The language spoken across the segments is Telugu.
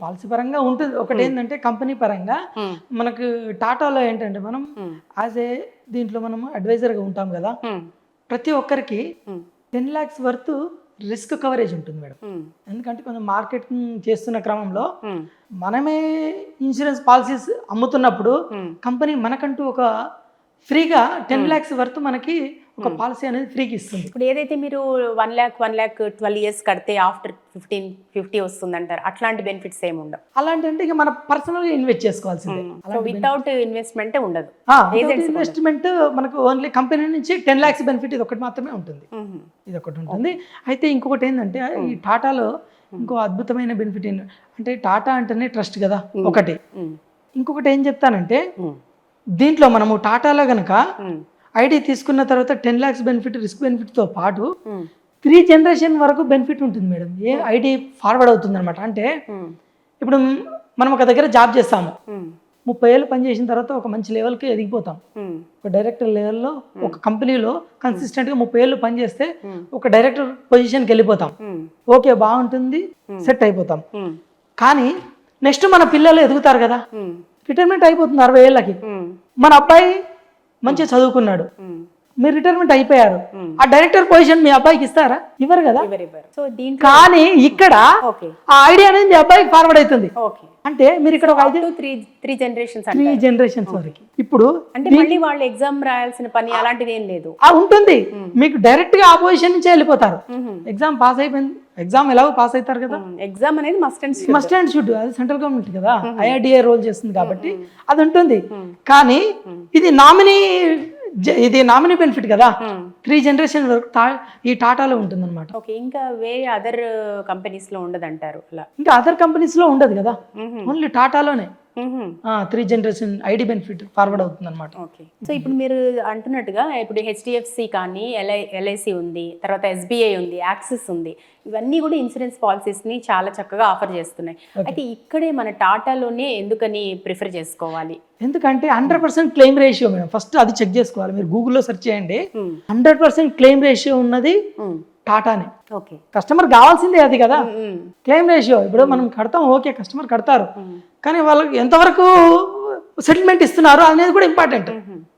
పాలసీ పరంగా ఉంటుంది. ఒకటి ఏంటంటే కంపెనీ పరంగా మనకు టాటాలో ఏంటంటే మనం యాజ్ ఏ దీంట్లో మనం అడ్వైజర్గా ఉంటాం కదా, ప్రతి ఒక్కరికి 10 lakhs వర్త్ రిస్క్ కవరేజ్ ఉంటుంది మేడం. ఎందుకంటే కొంచెం మార్కెటింగ్ చేస్తున్న క్రమంలో మనమే ఇన్సూరెన్స్ పాలసీస్ అమ్ముతున్నప్పుడు కంపెనీ మనకంటూ ఒక ఫ్రీగా 10 lakhs వర్త్ మనకి ఒక పాలసీ అనేది ఫ్రీకి ఇస్తుంది. ఇప్పుడు ఏదైతే మీరు 1 lakh 12 years కడితే ఆఫ్టర్ 50 వస్తుంది అంటారు, అట్లాంటి బెనిఫిట్స్ ఏమి ఉండవు. అలాంటి అంటే ఇక మన పర్సనల్ గా ఇన్వెస్ట్ చేసుకోవాల్సిందే. వితౌట్ ఇన్వెస్ట్మెంట్ ఉండదు. ఇన్వెస్ట్మెంట్ మనకు ఓన్లీ కంపెనీ నుంచి 10 lakhs బెనిఫిట్ ఇది ఒకటి మాత్రమే ఉంటుంది. ఇది ఒకటి ఉంటుంది. అయితే ఇంకొకటి ఏంటంటే ఈ టాటాలో ఇంకో అద్భుతమైన బెనిఫిట్ అంటే టాటా అంటేనే ట్రస్ట్ కదా ఒకటి. ఇంకొకటి ఏం చెప్తానంటే దీంట్లో మనము టాటాలో గనక ఐడి తీసుకున్న తర్వాత 10 lakhs బెనిఫిట్ రిస్క్ బెనిఫిట్తో పాటు 3 generation వరకు బెనిఫిట్ ఉంటుంది మేడం. ఏ ఐడి ఫార్వర్డ్ అవుతుంది అనమాట. అంటే ఇప్పుడు మనం ఒక దగ్గర జాబ్ చేస్తాము, 30 ఏళ్ళు పనిచేసిన తర్వాత ఒక మంచి లెవెల్కి ఎదిగిపోతాం. ఒక డైరెక్టర్ లెవెల్లో ఒక కంపెనీలో కన్సిస్టెంట్గా 30 ఏళ్ళు పనిచేస్తే ఒక డైరెక్టర్ పొజిషన్కి వెళ్ళిపోతాం. ఓకే, బాగుంటుంది, సెట్ అయిపోతాం. కానీ నెక్స్ట్ మన పిల్లలు ఎదుగుతారు కదా, రిటైర్మెంట్ అయిపోతుంది 60 ఏళ్ళకి. మన అబ్బాయి మంచిగా చదువుకున్నాడు, మీరు రిటైర్మెంట్ అయిపోయారు, ఆ డైరెక్టర్ పొజిషన్ మీ అబ్బాయికి ఇస్తారా? ఇవ్వరు కదా. కానీ ఇక్కడ ఆ ఐడియా అనేది మీ అబ్బాయికి ఫార్వర్డ్ అవుతుంది. అంటే మీరు ఇక్కడ ఒక 3 generations వరకు. ఇప్పుడు అంటే మళ్ళీ వాళ్ళు ఎగ్జామ్ రాయాల్సిన పని అలాంటిది ఏం లేదు, ఉంటుంది. మీకు డైరెక్ట్ గా ఆ పొజిషన్ నుంచి వెళ్ళిపోతారు. ఎగ్జామ్ పాస్ అయిపోయింది, ఎగ్జామ్ ఎలాగో పాస్ అవుతారు కదా. ఎగ్జామ్ అనేది మస్ట్ అండ్ షుడ్. అది సెంట్రల్ గవర్నమెంట్ కదా, IRDA రోల్ చేస్తుంది కాబట్టి అది ఉంటుంది. కానీ ఇది నామినీ బెనిఫిట్ కదా, 3 generation వరకు ఈ టాటాలో ఉంటుంది అనమాట. ఓకే, ఇంకా వేరే అదర్ కంపెనీస్ లో ఉండదు అంటారు అలా? ఇంకా అదర్ కంపెనీస్ లో ఉండదు కదా, ఓన్లీ టాటాలోనే 3 generation ఐడి బెనిఫిట్ ఫార్వర్డ్ అవుతుంది అనమాట. ఓకే, సో ఇప్పుడు మీరు అంటున్నట్టుగా ఇప్పుడు HDFC కానీ LIC ఉంది, తర్వాత SBI ఉంది, యాక్సిస్ ఉంది, ఇవన్నీ కూడా ఇన్సూరెన్స్ పాలసీస్ ని చాలా చక్కగా ఆఫర్ చేస్తున్నాయి. అయితే ఇక్కడే మన టాటాలోనే ఎందుకని ప్రిఫర్ చేసుకోవాలి? ఎందుకంటే 100% క్లెయిమ్ రేషియో మేడం. ఫస్ట్ అది చెక్ చేసుకోవాలి. మీరు గూగుల్లో సెర్చ్ చేయండి, 100% క్లెయిమ్ రేషియో ఉన్నది టాటానే. ఓకే, కస్టమర్ కావాల్సిందే అది కదా క్లెయిమ్ రేషియో. ఇప్పుడు మనం కడతాం, ఓకే కస్టమర్ కడతారు, కానీ వాళ్ళకి ఎంతవరకు సెటిల్మెంట్ ఇస్తున్నారు అనేది కూడా ఇంపార్టెంట్.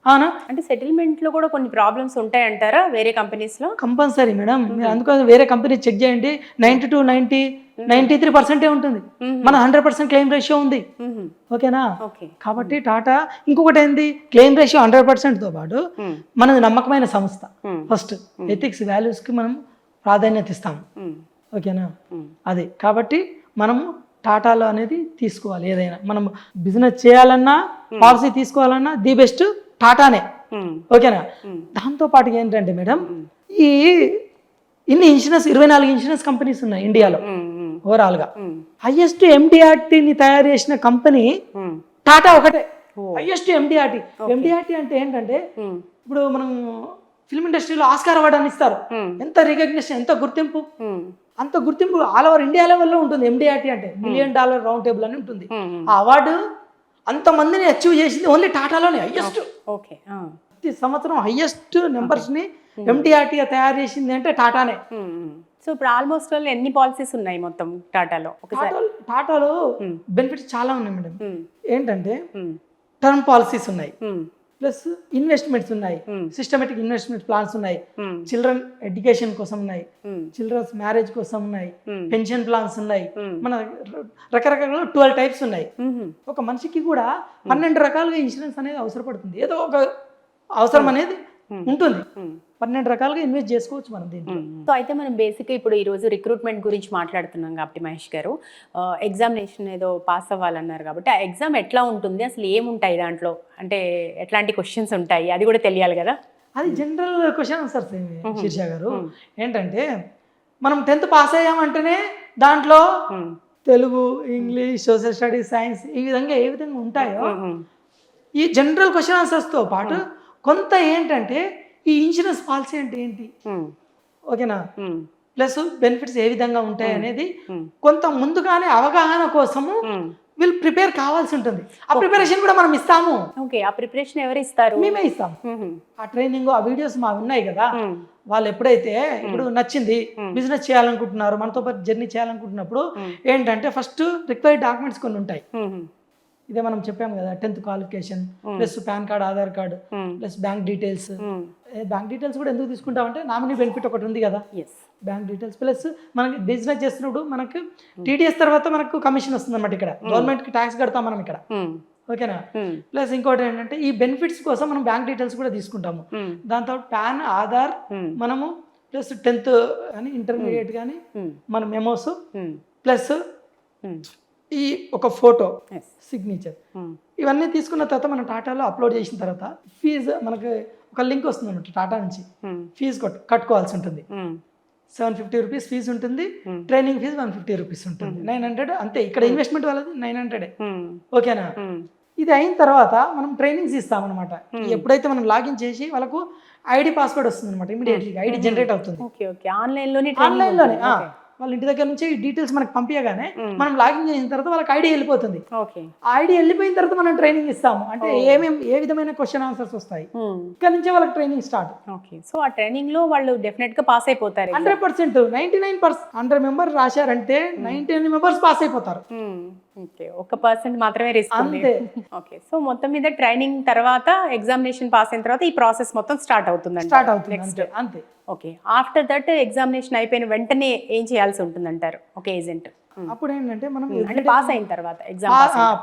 అవునా? అంటే సెటిల్మెంట్ లో కూడా కొన్ని ప్రాబ్లమ్స్ ఉంటాయి అంటారా వేరే కంపెనీస్ లో? Compulsory madam. మీరు అందుకని వేరే కంపెనీ చెక్ చేయండి, 92-93% ఉంటుంది. మన 100% క్లెయిమ్ రేషియో ఉంది. ఓకేనా? కాబట్టి టాటా ఇంకొకటి ఏంది, క్లెయిమ్ రేషియో 100%తో పాటు మనది నమ్మకమైన సంస్థ. ఫస్ట్ ఎథిక్స్ వాల్యూస్ కి మనం ప్రాధాన్యత ఇస్తాము. ఓకేనా? అది కాబట్టి మనము టాటాలో అనేది తీసుకోవాలి. ఏదైనా మనం బిజినెస్ చేయాలన్నా, పాలసీ తీసుకోవాలన్నా ది బెస్ట్ టాటానే. ఓకేనా? దాంతో పాటు ఏంటంటే మేడం, ఇన్ని 24 ఇన్సూరెన్స్ కంపెనీస్ ఉన్నాయి ఇండియాలో. ఓవరాల్ గా హైయెస్ట్ MDRTని తయారు చేసిన కంపెనీ టాటా ఒకటే. హైయెస్ట్ MDRT అంటే ఏంటంటే, ఇప్పుడు మనం ఫిల్మ్ ఇండస్ట్రీలో ఆస్కార్ అవార్డు అని ఇస్తారు. ఎంత రికగ్నిషన్, ఎంత గుర్తింపు, అంత గుర్తింపు ఆల్ ఓవర్ ఇండియా లెవెల్లో ఉంటుంది. MDRT అంటే $1 మిలియన్ రౌండ్ టేబుల్ అని ఉంటుంది. ఆ అవార్డు అంతమందిని అచీవ్ చేసింది ఓన్లీ టాటాలోనే. హైయెస్ట్, ప్రతి సంవత్సరం హైయెస్ట్ నెంబర్స్ ని MDRT తయారు చేసింది అంటే టాటానే. సో ఇప్పుడు ఆల్మోస్ట్ ఎన్ని పాలసీస్ ఉన్నాయి మొత్తం టాటాలో? టాటాలో బెనిఫిట్స్ చాలా ఉన్నాయి మేడం. ఏంటంటే టర్మ్ పాలసీస్ ఉన్నాయి, ప్లస్ ఇన్వెస్ట్మెంట్స్ ఉన్నాయి, సిస్టమేటిక్ ఇన్వెస్ట్మెంట్ ప్లాన్స్ ఉన్నాయి, చిల్డ్రన్ ఎడ్యుకేషన్ కోసం ఉన్నాయి, చిల్డ్రన్స్ మ్యారేజ్ కోసం ఉన్నాయి, పెన్షన్ ప్లాన్స్ ఉన్నాయి. మన రకరకాల 12 types ఉన్నాయి. ఒక మనిషికి కూడా 12 రకాలుగా ఇన్సూరెన్స్ అనేది అవసరపడుతుంది. ఏదో ఒక అవసరం అనేది ఉంటుంది. 12 రకాలుగా ఇన్వెస్ట్ చేసుకోవచ్చు మనం దీంట్లో. సో అయితే మనం బేసిక్గా ఇప్పుడు ఈరోజు రిక్రూట్మెంట్ గురించి మాట్లాడుతున్నాం కాబట్టి మహేష్ గారు, ఎగ్జామినేషన్ ఏదో పాస్ అవ్వాలన్నారు కాబట్టి ఆ ఎగ్జామ్ ఎట్లా ఉంటుంది, అసలు ఏముంటాయి దాంట్లో, అంటే ఎట్లాంటి క్వశ్చన్స్ ఉంటాయి అది కూడా తెలియాలి కదా. అది జనరల్ క్వశ్చన్ ఆన్సర్స్ శీర్ష గారు. ఏంటంటే మనం 10th పాస్ అయ్యామంటేనే దాంట్లో Telugu, English, social studies, science ఈ విధంగా ఏ విధంగా ఉంటాయో ఈ జనరల్ క్వశ్చన్ ఆన్సర్స్తో పాటు కొంత ఏంటంటే ఈ ఇన్సూరెన్స్ పాలసీ అంటే ఏంటి, ఓకేనా, ప్లస్ బెనిఫిట్స్ ఏ విధంగా ఉంటాయి అనేది కొంత ముందుగానే అవగాహన కోసము వీళ్ళు ప్రిపేర్ కావాల్సి ఉంటుంది. ఆ ప్రిపరేషన్ కూడా మనం ఇస్తాము. ఓకే, ఆ ప్రిపరేషన్ ఎవరు ఇస్తారు? మేమే ఇస్తాం. ఆ ట్రైనింగ్, ఆ వీడియోస్ మా ఉన్నాయి కదా, వాళ్ళు ఎప్పుడైతే ఇప్పుడు నచ్చింది బిజినెస్ చేయాలనుకుంటున్నారు, మనతో పాటు జర్నీ చేయాలనుకుంటున్నప్పుడు ఏంటంటే ఫస్ట్ రిక్వైర్డ్ డాక్యుమెంట్స్ కొన్ని ఉంటాయి. ఇదే మనం చెప్పాము కదా, 10th qualification plus pan card, Aadhaar card plus bank details. Bank details కూడా ఎందుకు తీసుకుంటామంటే నామినీ బెనిఫిట్ ఒకటి ఉంది కదా, బ్యాంక్ డీటెయిల్స్ ప్లస్ మనకి బిజినెస్ చేస్తున్నప్పుడు మనకు టీడీఎస్ తర్వాత మనకు కమిషన్ వస్తుంది అన్నమాట. ఇక్కడ గవర్నమెంట్కి ట్యాక్స్ కడతాం మనం ఇక్కడ, ఓకేనా. ప్లస్ ఇంకోటి ఏంటంటే ఈ బెనిఫిట్స్ కోసం మనం బ్యాంక్ డీటెయిల్స్ కూడా తీసుకుంటాము. దాంతో పాన్, ఆధార్ మనము ప్లస్ 10th కానీ ఇంటర్మీడియట్ కానీ మన మెమోస్ ప్లస్ ఈ ఒక ఫోటో సిగ్నేచర్ ఇవన్నీ తీసుకున్న తర్వాత మనం టాటాలో అప్లోడ్ చేసిన తర్వాత ఫీజు మనకు ఒక లింక్ వస్తుంది అన్నమాట టాటా నుంచి. ఫీజు కట్టుకోవాల్సి ఉంటుంది. 750 రూపీస్ ఫీజు ఉంటుంది. ట్రైనింగ్ ఫీజు 150 రూపీస్ ఉంటుంది. 900 అంతే. ఇక్కడ ఇన్వెస్ట్మెంట్ వాళ్ళది 900, ఓకేనా. ఇది అయిన తర్వాత మనం ట్రైనింగ్స్ ఇస్తామన్నమాట. ఎప్పుడైతే మనం లాగిన్ చేసి వాళ్ళకు ఐడి పాస్వర్డ్ వస్తుంది అనమాట, ఇమీడియట్లీ ఐడి జనరేట్ అవుతుంది. ఆన్లైన్లోనే వాళ్ళ ఇంటి దగ్గర నుంచి డీటెయిల్స్ మనకు పంపించగానే మనం లాగిన్ చేసిన తర్వాత వాళ్ళకి ఐడి వెళ్ళిపోతుంది. ఆ ఐడి వెళ్ళిపోయిన తర్వాత మనం ట్రైనింగ్ ఇస్తాము. అంటే ఏ విధమైన క్వశ్చన్ ఆన్సర్స్ వస్తాయి, ఇక్కడ నుంచే వాళ్ళకి ట్రైనింగ్ స్టార్ట్. సో ఆ ట్రైనింగ్ లో వాళ్ళు డెఫినెట్ గా పాస్ అయిపోతారు. 100%, 99%. 100 మెంబర్స్ రాశారంటే 99 మెంబర్స్ పాస్ అయిపోతారు. ఒక పర్సెంట్ మాత్రమే రిస్క్ అంతే. ఓకే, సో మొత్తం మీద ట్రైనింగ్ తర్వాత ఎగ్జామినేషన్ పాస్ అయిన తర్వాత ఈ ప్రాసెస్ మొత్తం స్టార్ట్ అవుతుంది. నెక్స్ట్ అంతే. ఓకే, ఆఫ్టర్ దట్ ఎగ్జామినేషన్ అయిపోయిన వెంటనే ఏం చేయాల్సి ఉంటుంది అంటారు ఒక ఏజెంట్? అప్పుడు ఏంటంటే మనం పాస్ అయిన తర్వాత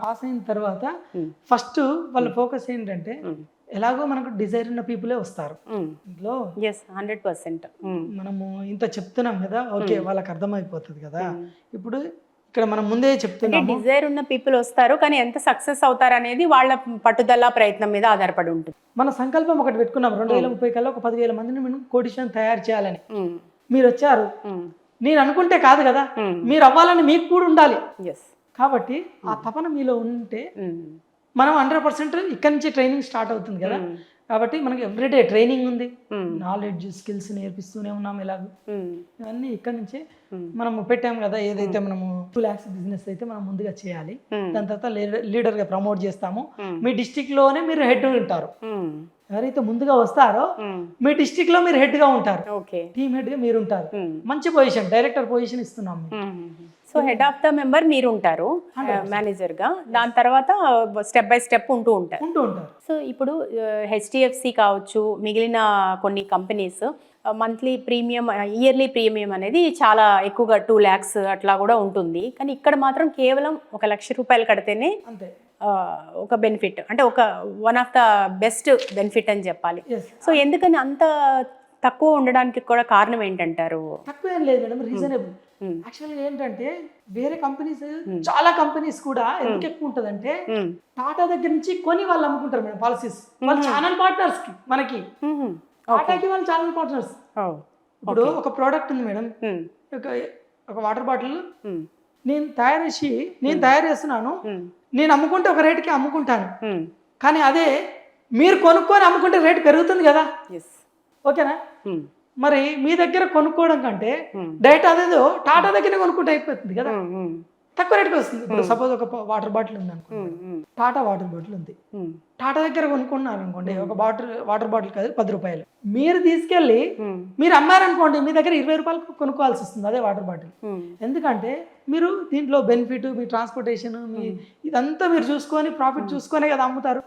పాస్ అయిన తర్వాత ఫస్ట్ వాళ్ళ ఫోకస్ ఏంటంటే ఎలాగో మనకు డిజైర్ ఉన్న పీపులే వస్తారు ఇంట్లో. 100% మనము ఇంత చెప్తున్నాం కదా, ఓకే వాళ్ళకి అర్థమైపోతుంది కదా. ఇప్పుడు ఇక్కడ మనం ముందే చెప్తున్నాం, డిజైర్ ఉన్న పీపుల్ వస్తారు, కానీ ఎంత సక్సెస్ అవుతారు అనేది వాళ్ళ పట్టుదల ప్రయత్నం మీద ఆధారపడి ఉంటుంది. మన సంకల్పం ఒకటి పెట్టుకున్నాం, 2030 కల్లా ఒక 10,000 మందిని మనం కోటీశ్వరం తయారు చేయాలని. మీరు వచ్చారు, నేను అనుకుంటే కాదు కదా, మీరు అవ్వాలని మీకు కూడా ఉండాలి. కాబట్టి ఆ తపన మీలో ఉంటే మనం 100% ఇక్కడ నుంచి ట్రైనింగ్ స్టార్ట్ అవుతుంది కదా. కాబట్టి మనకి ఎవ్రీడే ట్రైనింగ్ ఉంది, నాలెడ్జ్ స్కిల్స్ నేర్పిస్తూనే ఉన్నాం. ఎలాగో ఇవన్నీ ఇక్కడ నుంచే మనం పెట్టాము కదా. ఏదైతే మనము 2 lakhs బిజినెస్ అయితే మనం ముందుగా చేయాలి, దాని తర్వాత లీడర్ గా ప్రమోట్ చేస్తాము. మీ డిస్టిక్ లోనే మీరు హెడ్ ఉంటారు. ఎవరైతే ముందుగా వస్తారో మీ డిస్టిక్ లో మీరు హెడ్ గా ఉంటారు, టీమ్ హెడ్ గా మీరు ఉంటారు. మంచి పొజిషన్, డైరెక్టర్ పొజిషన్ ఇస్తున్నాం. So head of the member మీరు ఉంటారు మేనేజర్ గా, దాని తర్వాత స్టెప్ బై స్టెప్ ఉంటూ ఉంటారు. సో ఇప్పుడు హెచ్డిఎఫ్సి కావచ్చు, మిగిలిన కొన్ని companies monthly premium, yearly premium అనేది చాలా ఎక్కువగా 2 lakhs అట్లా కూడా ఉంటుంది. కానీ ఇక్కడ మాత్రం కేవలం 1 లక్ష రూపాయలు కడితేనే ఒక బెనిఫిట్, అంటే one of the best benefit అని చెప్పాలి. సో ఎందుకని అంత తక్కువ ఉండడానికి కూడా కారణం ఏంటంటారు? తక్కువ ఏం లేదు మేడం, రీజనబుల్. యాక్చువల్గా ఏంటంటే వేరే కంపెనీస్, చాలా కంపెనీస్ కూడా ఎందుకు ఎక్కువ ఉంటదంటే టాటా దగ్గర నుంచి కొని వాళ్ళు అమ్ముకుంటారు మేడం పాలసీస్. వాళ్ళు ఛానల్ పార్ట్నర్స్ కి, మనకి టాటాకి వాళ్ళు ఛానల్ పార్ట్నర్స్. ఇప్పుడు ఒక ప్రోడక్ట్ ఉంది మేడం, ఒక వాటర్ బాటిల్ నేను తయారు చేస్తున్నాను, నేను అమ్ముకుంటే ఒక రేటుకి అమ్ముకుంటాను. కానీ అదే మీరు కొనుక్కొని అమ్ముకుంటే రేటు పెరుగుతుంది కదా, ఓకేనా. మరి మీ దగ్గర కొనుక్కోవడం కంటే డైరెక్ట్ అదేదో టాటా దగ్గర కొనుక్కుంటే అయిపోతుంది కదా, తక్కువ రేటుకి వస్తుంది. ఇప్పుడు సపోజ్ ఒక వాటర్ బాటిల్ ఉంది అనుకోండి, టాటా వాటర్ బాటిల్ ఉంది, టాటా దగ్గర కొనుక్కున్నారు అనుకోండి, ఒక వాటర్ బాటిల్ కాదు 10 రూపాయలు. మీరు తీసుకెళ్ళి మీరు అమ్మారనుకోండి, మీ దగ్గర 20 రూపాయలకు కొనుక్కోవాల్సి వస్తుంది అదే వాటర్ బాటిల్. ఎందుకంటే మీరు దీంట్లో బెనిఫిట్, మీ ట్రాన్స్పోర్టేషన్, మీ ఇదంతా మీరు చూసుకొని ప్రాఫిట్ చూసుకొనే కదా అమ్ముతారు.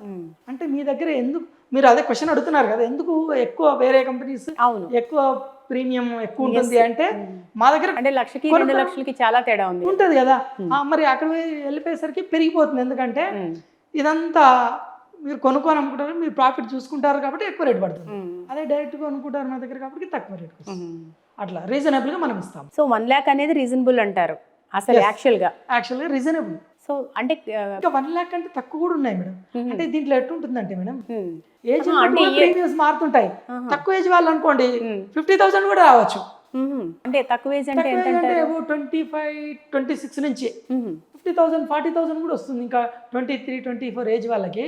అంటే మీ దగ్గర ఎందుకు, మీరు అదే క్వశ్చన్ అడుగుతున్నారు కదా, ఎందుకు ఎక్కువ వేరే కంపెనీస్ ఎక్కువ ప్రీమియం ఎక్కువ ఉంటుంది అంటే మా దగ్గర అంటే 1 లక్షకి 2 లక్షలకి చాలా తేడా ఉంటుంది కదా. మరి అక్కడ వెళ్ళిపోయేసరికి పెరిగిపోతుంది. ఎందుకంటే ఇదంతా మీరు కొనుక్కొని అమ్ముకుంటారు, మీరు ప్రాఫిట్ చూసుకుంటారు కాబట్టి ఎక్కువ రేట్ పడుతుంది. అదే డైరెక్ట్ కొనుక్కుంటారు మా దగ్గర కాబట్టి తక్కువ రేట్ వస్తుంది. అట్లా రీజనబుల్ గా మనం ఇస్తాం. సో 1 lakh అనేది రీజనబుల్ అంటారు అసలు యాక్చువల్గా రీజనబుల్. సో అంటే ఇంకా 1 lakh అంటే తక్కువ కూడా ఉన్నాయి మేడం. అంటే దీంట్లో ఎట్లుంటుందంటే మేడం, ఏజ్ ప్రీమియమ్స్ మారుతుంటాయి. తక్కువ ఏజ్ వాళ్ళు అనుకోండి 50,000 కూడా రావచ్చు. అంటే తక్కువ ఏజ్ అంటే 25, 26 నుంచి 50,000, 40,000 కూడా వస్తుంది. ఇంకా 23, 24 ఏజ్ వాళ్ళకి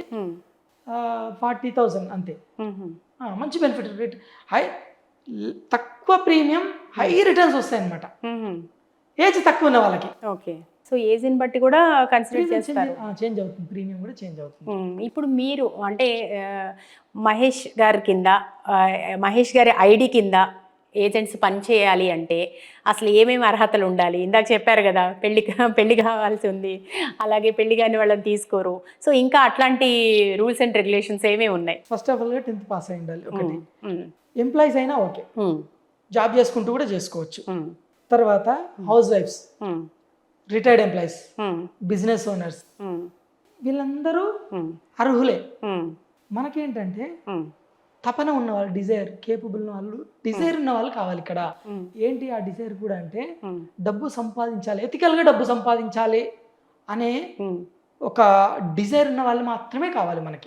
40,000 అంతే. మంచి బెనిఫిట్ రేట్. తక్కువ ప్రీమియం హై రిటర్న్స్ వస్తాయి అనమాట ఏజ్ తక్కువ ఉన్న వాళ్ళకి. ఓకే, సో ఏజ్ని బట్టి కూడా కన్సిడర్ చేస్తారు. చేంజ్ అవుతుంది, ప్రీమియం కూడా చేంజ్ అవుతుంది. ఇప్పుడు మీరు అంటే మహేష్ గారి కింద మహేష్ గారి ఐడి కింద ఏజెంట్స్ పని చేయాలి అంటే అసలు ఏమేమి అర్హతలు ఉండాలి? ఇందాక చెప్పారు కదా, పెళ్లి కావాల్సి ఉంది, అలాగే పెళ్లి కాని వాళ్ళని తీసుకోరు. సో ఇంకా అట్లాంటి రూల్స్ అండ్ రెగ్యులేషన్స్ ఏమేమి ఉన్నాయి? ఫస్ట్ ఆఫ్ ఆల్గా 10th పాస్ అయి ఉండాలి ఒకటి. ఎంప్లాయీస్ అయినా ఓకే, జాబ్ చేసుకుంటూ కూడా చేసుకోవచ్చు. తర్వాత హౌస్ వైఫ్స్, రిటైర్డ్ ఎంప్లాయీస్, బిజినెస్ ఓనర్స్, వీళ్ళందరూ అర్హులే. మనకేంటంటే తపన ఉన్న వాళ్ళు, డిజైర్, కేపబుల్ ఉన్న వాళ్ళు, డిజైర్ ఉన్న వాళ్ళు కావాలి ఇక్కడ. ఏంటి ఆ డిజైర్ కూడా అంటే డబ్బు సంపాదించాలి, ఎథికల్గా డబ్బు సంపాదించాలి అనే ఒక డిజైర్ ఉన్న వాళ్ళు మాత్రమే కావాలి మనకి.